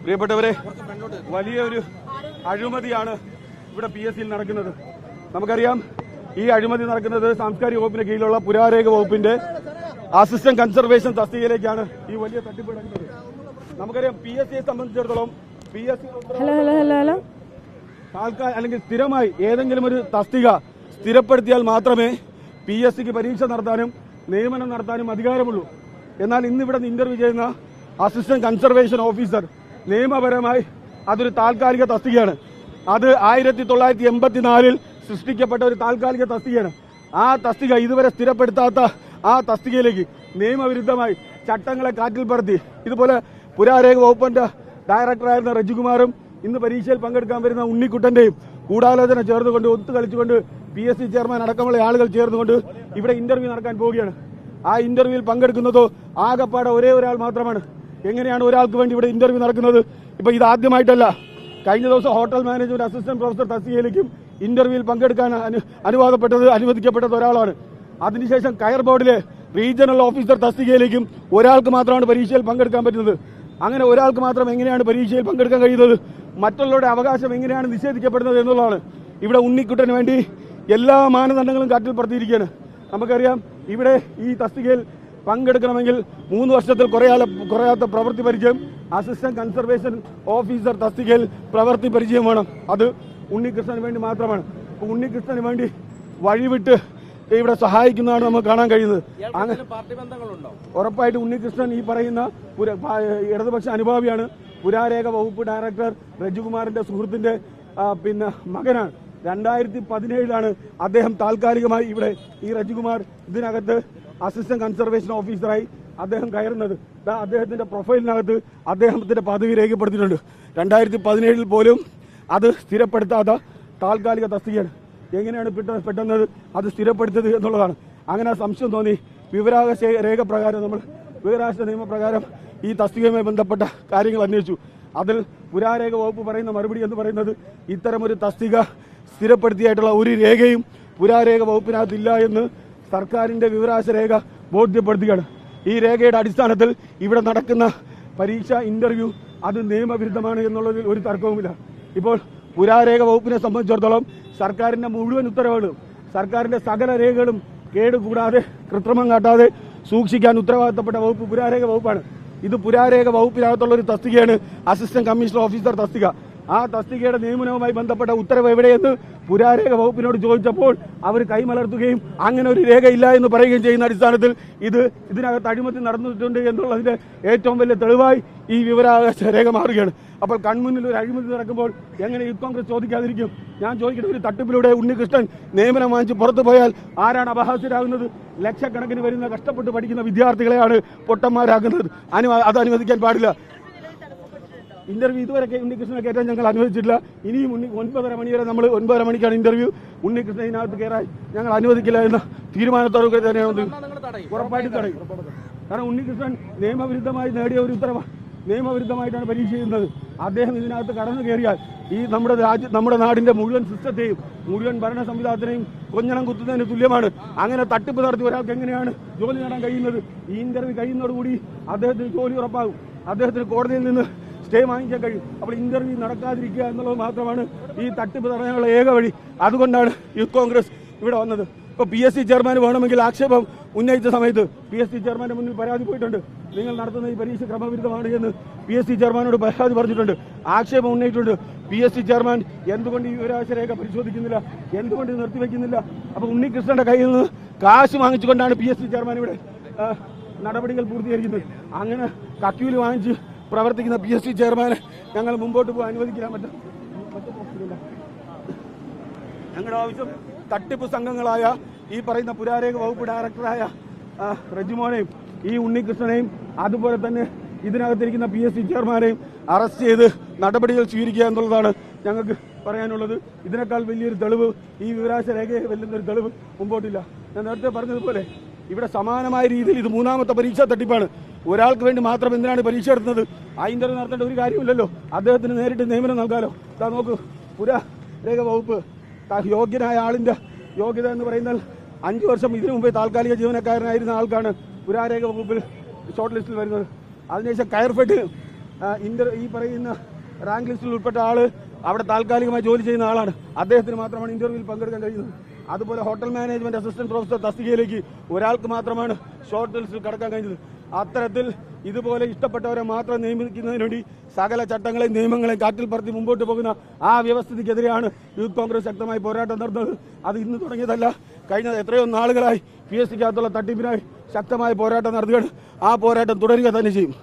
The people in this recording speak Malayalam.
പ്രിയപ്പെട്ടവരെ, വലിയൊരു അഴിമതിയാണ് ഇവിടെ PSCയിൽ നടക്കുന്നത്. നമുക്കറിയാം, ഈ അഴിമതി നടക്കുന്നത് സാംസ്കാരിക വകുപ്പിന് കീഴിലുള്ള പുരാരേഖ വകുപ്പിന്റെ അസിസ്റ്റന്റ് കൺസർവേഷൻ തസ്തികയിലേക്കാണ് ഈ വലിയ തട്ടിപ്പ് നടക്കുന്നത്. നമുക്കറിയാം, PSCയെ സംബന്ധിച്ചിടത്തോളം അല്ലെങ്കിൽ സ്ഥിരമായി ഏതെങ്കിലും ഒരു തസ്തിക സ്ഥിരപ്പെടുത്തിയാൽ മാത്രമേ PSCക്ക് പരീക്ഷ നടത്താനും നിയമനം നടത്താനും അധികാരമുള്ളൂ. എന്നാൽ ഇന്നിവിടെ ഇന്റർവ്യൂ ചെയ്യുന്ന അസിസ്റ്റന്റ് കൺസർവേഷൻ ഓഫീസർ നിയമപരമായി അതൊരു താൽക്കാലിക തസ്തികയാണ്. അത് 1984 സൃഷ്ടിക്കപ്പെട്ട ഒരു താൽക്കാലിക തസ്തികയാണ്. ആ തസ്തിക ഇതുവരെ സ്ഥിരപ്പെടുത്താത്ത ആ തസ്തികയിലേക്ക് നിയമവിരുദ്ധമായി ചട്ടങ്ങളെ കാറ്റിൽ പറത്തി ഇതുപോലെ പുരാരേഖ വകുപ്പിന്റെ ഡയറക്ടറായിരുന്ന റജികുമാറും ഇന്ന് പരീക്ഷയിൽ പങ്കെടുക്കാൻ വരുന്ന ഉണ്ണിക്കുട്ടന്റെയും ഗൂഢാലോചന ചേർന്നുകൊണ്ട് ഒത്തുകളിച്ചുകൊണ്ട് PSC ചെയർമാൻ അടക്കമുള്ള ആളുകൾ ചേർന്നുകൊണ്ട് ഇവിടെ ഇന്റർവ്യൂ നടക്കാൻ പോവുകയാണ്. ആ ഇന്റർവ്യൂവിൽ പങ്കെടുക്കുന്നതോ ആകപ്പാടെ ഒരേ ഒരാൾ മാത്രമാണ്. എങ്ങനെയാണ് ഒരാൾക്ക് വേണ്ടി ഇവിടെ ഇന്റർവ്യൂ നടക്കുന്നത്? ഇപ്പൊ ഇത് ആദ്യമായിട്ടല്ല. കഴിഞ്ഞ ദിവസം ഹോട്ടൽ മാനേജ്മെന്റ് അസിസ്റ്റന്റ് പ്രൊഫസർ തസ്തികയിലേക്കും ഇന്റർവ്യൂവിൽ പങ്കെടുക്കാൻ അനുവദിക്കപ്പെട്ടത് ഒരാളാണ്. അതിനുശേഷം കയർ ബോർഡിലെ റീജിയണൽ ഓഫീസർ തസ്തികയിലേക്കും ഒരാൾക്ക് മാത്രമാണ് പരീക്ഷയിൽ പങ്കെടുക്കാൻ പറ്റുന്നത്. അങ്ങനെ ഒരാൾക്ക് മാത്രം എങ്ങനെയാണ് പരീക്ഷയിൽ പങ്കെടുക്കാൻ കഴിയുന്നത്? മറ്റുള്ളവരുടെ അവകാശം എങ്ങനെയാണ് നിഷേധിക്കപ്പെടുന്നത് എന്നുള്ളതാണ്. ഇവിടെ ഉണ്ണിക്കുട്ടന് വേണ്ടി എല്ലാ മാനദണ്ഡങ്ങളും കാറ്റിൽ പറത്തിയിരിക്കുകയാണ്. നമുക്കറിയാം, ഇവിടെ ഈ തസ്തികയിൽ പങ്കെടുക്കണമെങ്കിൽ 3 വർഷത്തിൽ കുറയാത്ത പ്രവൃത്തി പരിചയം, അസിസ്റ്റന്റ് കൺസർവേഷൻ ഓഫീസർ തസ്തികയിൽ പ്രവൃത്തി പരിചയം വേണം. അത് ഉണ്ണികൃഷ്ണന് വേണ്ടി മാത്രമാണ്. ഉണ്ണികൃഷ്ണന് വേണ്ടി വഴിവിട്ട് ഇവിടെ സഹായിക്കുന്നതാണ് നമുക്ക് കാണാൻ കഴിയുന്നത്. ഉറപ്പായിട്ട് ഉണ്ണികൃഷ്ണൻ ഈ പറയുന്ന ഇടതുപക്ഷ അനുഭാവിയാണ്. പുരാരേഖ വകുപ്പ് ഡയറക്ടർ രജികുമാറിന്റെ സുഹൃത്തിന്റെ മകനാണ്. 2017 അദ്ദേഹം താൽക്കാലികമായി ഇവിടെ ഈ രജികുമാർ ഇതിനകത്ത് അസിസ്റ്റന്റ് കൺസർവേഷൻ ഓഫീസറായി അദ്ദേഹം കയറുന്നത്. അദ്ദേഹത്തിന്റെ പ്രൊഫൈലിനകത്ത് അദ്ദേഹത്തിന്റെ പദവി രേഖപ്പെടുത്തിയിട്ടുണ്ട്. 2017 പോലും അത് സ്ഥിരപ്പെടുത്താത്ത താൽക്കാലിക തസ്തികയാണ്. എങ്ങനെയാണ് പെട്ടെന്ന് അത് സ്ഥിരപ്പെടുത്തത് എന്നുള്ളതാണ്. അങ്ങനെ സംശയം തോന്നി വിവരാവകാശ രേഖ പ്രകാരം നമ്മൾ വിവരാവകാശ നിയമപ്രകാരം ഈ തസ്തികയുമായി ബന്ധപ്പെട്ട കാര്യങ്ങൾ അന്വേഷിച്ചു. അതിൽ പുരാരേഖ വകുപ്പ് പറയുന്ന മറുപടി എന്ന് പറയുന്നത് ഇത്തരമൊരു തസ്തിക സ്ഥിരപ്പെടുത്തിയായിട്ടുള്ള ഒരു രേഖയും പുരാരേഖ വകുപ്പിനകത്തില്ല എന്ന് സർക്കാരിന്റെ വിവരാവകാശ രേഖ ബോധ്യപ്പെടുത്തുകയാണ്. ഈ രേഖയുടെ അടിസ്ഥാനത്തിൽ ഇവിടെ നടക്കുന്ന പരീക്ഷ ഇന്റർവ്യൂ അത് നിയമവിരുദ്ധമാണ് എന്നുള്ളതിൽ ഒരു തർക്കവുമില്ല. ഇപ്പോൾ പുരാരേഖ വകുപ്പിനെ സംബന്ധിച്ചിടത്തോളം സർക്കാരിന്റെ മുഴുവൻ ഉത്തരവുകളും സർക്കാരിന്റെ സകല രേഖകളും കേടുകൂടാതെ കൃത്രിമം കാട്ടാതെ സൂക്ഷിക്കാൻ ഉത്തരവാദിത്തപ്പെട്ട വകുപ്പ് പുരാരേഖ വകുപ്പാണ്. ഇത് പുരാരേഖ വകുപ്പിനകത്തുള്ള ഒരു തസ്തികയാണ് അസിസ്റ്റന്റ് കമ്മീഷണർ ഓഫീസർ തസ്തിക. ആ തസ്തികയുടെ നിയമനവുമായി ബന്ധപ്പെട്ട ഉത്തരവ് എവിടെയെന്ന് പുരാരേഖ വകുപ്പിനോട് ചോദിച്ചപ്പോൾ അവർ കൈമലർത്തുകയും അങ്ങനെ ഒരു രേഖയില്ല എന്ന് പറയുകയും ചെയ്യുന്ന അടിസ്ഥാനത്തിൽ ഇതിനകത്ത് അഴിമതി നടന്നിട്ടുണ്ട് എന്നുള്ളതിന്റെ ഏറ്റവും വലിയ തെളിവായി ഈ വിവരാവകാശ രേഖ മാറുകയാണ്. അപ്പോൾ കൺമുന്നിൽ ഒരു അഴിമതി നടക്കുമ്പോൾ എങ്ങനെ യൂത്ത് കോൺഗ്രസ് ചോദിക്കാതിരിക്കും? ഞാൻ ചോദിക്കുന്ന, ഒരു തട്ടിപ്പിലൂടെ ഉണ്ണികൃഷ്ണൻ നിയമനം വാങ്ങിച്ച് പുറത്തു പോയാൽ ആരാണ് അപഹാസ്യരാകുന്നത്? ലക്ഷക്കണക്കിന് വരുന്ന കഷ്ടപ്പെട്ട് പഠിക്കുന്ന വിദ്യാർത്ഥികളെയാണ് പൊട്ടന്മാരാക്കുന്നത്. അത് അനുവദിക്കാൻ പാടില്ല. ഇന്റർവ്യൂ ഇതുവരെ ഉണ്ണികൃഷ്ണനെ കയറ്റാൻ ഞങ്ങൾ അനുവദിച്ചിട്ടില്ല. ഇനിയും 9:30 മണി വരെ നമ്മൾ 9:30 മണിക്കാണ് ഇന്റർവ്യൂ. ഉണ്ണികൃഷ്ണൻ ഇതിനകത്ത് കയറാൻ ഞങ്ങൾ അനുവദിക്കില്ല എന്ന തീരുമാനത്തോടെ തന്നെയാണ് ഉറപ്പായിട്ട് തടയും. കാരണം ഉണ്ണികൃഷ്ണൻ നിയമവിരുദ്ധമായി നേടിയ ഒരു ഉത്തരവ് നിയമവിരുദ്ധമായിട്ടാണ് പരീക്ഷ ചെയ്യുന്നത്. അദ്ദേഹം ഇതിനകത്ത് കടന്നു കയറിയാൽ ഈ നമ്മുടെ നാടിന്റെ മുഴുവൻ സിസ്റ്റത്തെയും മുഴുവൻ ഭരണ സംവിധാനത്തിനെയും കൊഞ്ഞണം കുത്തുന്നതിന് തുല്യമാണ്. അങ്ങനെ തട്ടിപ്പ് നടത്തി ഒരാൾക്ക് എങ്ങനെയാണ് ജോലി നേടാൻ കഴിയുന്നത്? ഈ ഇന്റർവ്യൂ കഴിയുന്നതോടുകൂടി അദ്ദേഹത്തിന് ജോലി ഉറപ്പാകും. അദ്ദേഹത്തിന് കോടതിയിൽ നിന്ന് സ്റ്റേ വാങ്ങിക്കാൻ കഴിയും. അപ്പോൾ ഇന്റർവ്യൂ നടക്കാതിരിക്കുക എന്നുള്ളത് മാത്രമാണ് ഈ തട്ടിപ്പ് തടയാനുള്ള ഏക വഴി. അതുകൊണ്ടാണ് യൂത്ത് കോൺഗ്രസ് ഇവിടെ വന്നത്. ഇപ്പോൾ PSC ചെയർമാൻ വേണമെങ്കിൽ ആക്ഷേപം ഉന്നയിച്ച സമയത്ത് PSC ചെയർമാന്റെ മുന്നിൽ പരാതി പോയിട്ടുണ്ട്. നിങ്ങൾ നടത്തുന്ന ഈ പരീക്ഷ ക്രമവിരുദ്ധമാണ് എന്ന് PSC ചെയർമാനോട് പരാതി പറഞ്ഞിട്ടുണ്ട്, ആക്ഷേപം ഉന്നയിച്ചിട്ടുണ്ട്. PSC ചെയർമാൻ എന്തുകൊണ്ട് ഈ വിവരാവകാശ രേഖ പരിശോധിക്കുന്നില്ല, എന്തുകൊണ്ട് നിർത്തിവെക്കുന്നില്ല? അപ്പോൾ ഉണ്ണികൃഷ്ണന്റെ കയ്യിൽ നിന്ന് കാശ് വാങ്ങിച്ചുകൊണ്ടാണ് PSC ചെയർമാൻ ഇവിടെ നടപടികൾ പൂർത്തീകരിക്കുന്നത്. അങ്ങനെ കക്കൂല് വാങ്ങിച്ച് പ്രവർത്തിക്കുന്ന PSC ചെയർമാനെ ഞങ്ങൾ മുമ്പോട്ട് പോകാൻ അനുവദിക്കാൻ പറ്റില്ല. ഞങ്ങളുടെ ആവശ്യം തട്ടിപ്പ് സംഘങ്ങളായ ഈ പറയുന്ന പുരാരേഖ വകുപ്പ് ഡയറക്ടറായ റജിമോനെയും ഈ ഉണ്ണികൃഷ്ണനെയും അതുപോലെ തന്നെ ഇതിനകത്തിരിക്കുന്ന PSC ചെയർമാനെയും അറസ്റ്റ് ചെയ്ത് നടപടികൾ സ്വീകരിക്കുക എന്നുള്ളതാണ് ഞങ്ങൾക്ക് പറയാനുള്ളത്. ഇതിനേക്കാൾ വലിയൊരു തെളിവ്, ഈ വിവരാവകാശ രേഖയെ വെല്ലുന്നൊരു തെളിവ് മുമ്പോട്ടില്ല. ഞാൻ നേരത്തെ പറഞ്ഞതുപോലെ ഇവിടെ സമാനമായ രീതിയിൽ ഇത് 3ാമത്തെ പരീക്ഷാ തട്ടിപ്പാണ്. ഒരാൾക്ക് വേണ്ടി മാത്രം എന്തിനാണ് പരീക്ഷ നടത്തുന്നത്? ആ ഇന്റർവ്യൂ നടത്തേണ്ട ഒരു കാര്യമില്ലല്ലോ. അദ്ദേഹത്തിന് നേരിട്ട് നിയമനം നൽകാലോ. നോക്കൂ, പുരാരേഖ വകുപ്പ് യോഗ്യനായ ആളിന്റെ യോഗ്യത എന്ന് പറയുന്നത് 5 വർഷം ഇതിനു മുമ്പേ താൽക്കാലിക ജീവനക്കാരനായിരുന്ന ആൾക്കാണ് പുരാരേഖ വകുപ്പിൽ ഷോർട്ട് ലിസ്റ്റിൽ വരുന്നത്. അതിനുശേഷം കയർഫെഡ് ഈ പറയുന്ന റാങ്ക് ലിസ്റ്റിൽ ഉൾപ്പെട്ട ആള് അവിടെ താൽക്കാലികമായി ജോലി ചെയ്യുന്ന ആളാണ്. അദ്ദേഹത്തിന് മാത്രമാണ് ഇന്റർവ്യൂവിൽ പങ്കെടുക്കാൻ കഴിയുന്നത്. അതുപോലെ ഹോട്ടൽ മാനേജ്മെന്റ് അസിസ്റ്റന്റ് പ്രൊഫസർ തസ്തികയിലേക്ക് ഒരാൾക്ക് മാത്രമാണ് ഷോർട്ട് ലിസ്റ്റിൽ കടക്കാൻ കഴിഞ്ഞത്. അത്തരത്തിൽ ഇതുപോലെ ഇഷ്ടപ്പെട്ടവരെ മാത്രം നിയമിക്കുന്നതിന് വേണ്ടി സകല ചട്ടങ്ങളെയും നിയമങ്ങളെയും കാറ്റിൽ പറത്തി മുമ്പോട്ട് പോകുന്ന ആ വ്യവസ്ഥിതിക്കെതിരെയാണ് യൂത്ത് കോൺഗ്രസ് ശക്തമായി പോരാട്ടം നടന്നത്. അത് ഇന്ന് തുടങ്ങിയതല്ല, കഴിഞ്ഞ എത്രയോ നാളുകളായി PSCക്കകത്തുള്ള തട്ടിപ്പിനായി ശക്തമായ പോരാട്ടം നടത്തുകയാണ്. ആ പോരാട്ടം തുടരുക തന്നെ ചെയ്യും.